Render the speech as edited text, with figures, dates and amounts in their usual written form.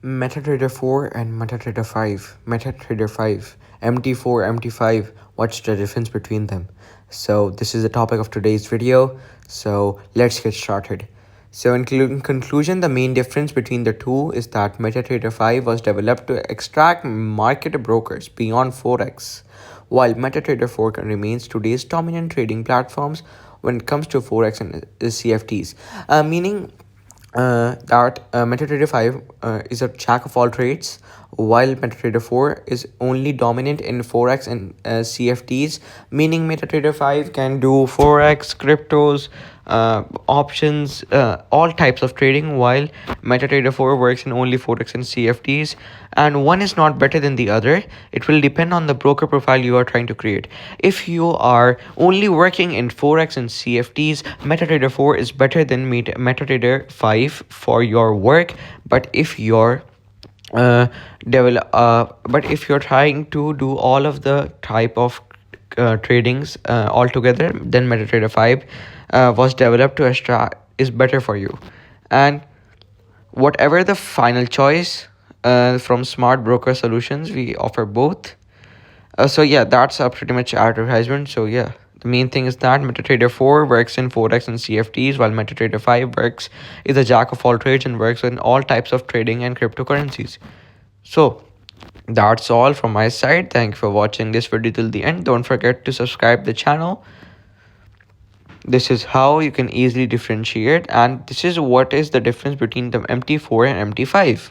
MetaTrader 4 and MetaTrader 5. MetaTrader 5. MT4, MT5. What's the difference between them? So this is the topic of today's video. So let's get started. So in conclusion, the main difference between the two is that MetaTrader 5 was developed to extract market brokers beyond Forex, while MetaTrader 4 remains today's dominant trading platforms when it comes to Forex and CFDs. Meaning that MetaTrader 5 is a jack of all trades, while MetaTrader 4 is only dominant in Forex and CFDs, meaning MetaTrader 5 can do Forex, cryptos, options, all types of trading, while MetaTrader 4 works in only Forex and CFDs. And one is not better than the other. It will depend on the broker profile you are trying to create. If you are only working in Forex and CFDs, MetaTrader 4 is better than MetaTrader 5 for your work. But if you're but if you're trying to do all of the type of tradings all together, then MetaTrader 5 was developed to extract is better for you. And whatever the final choice from Smart Broker Solutions, we offer both. So yeah, that's pretty much advertisement. So yeah, the main thing is that MetaTrader 4 works in Forex and CFDs, while MetaTrader 5 is a jack of all trades and works in all types of trading and cryptocurrencies. So that's all from my side. Thank you for watching this video till the end. Don't forget to subscribe the channel. This is how you can easily differentiate, and this is what is the difference between the MT4 and MT5.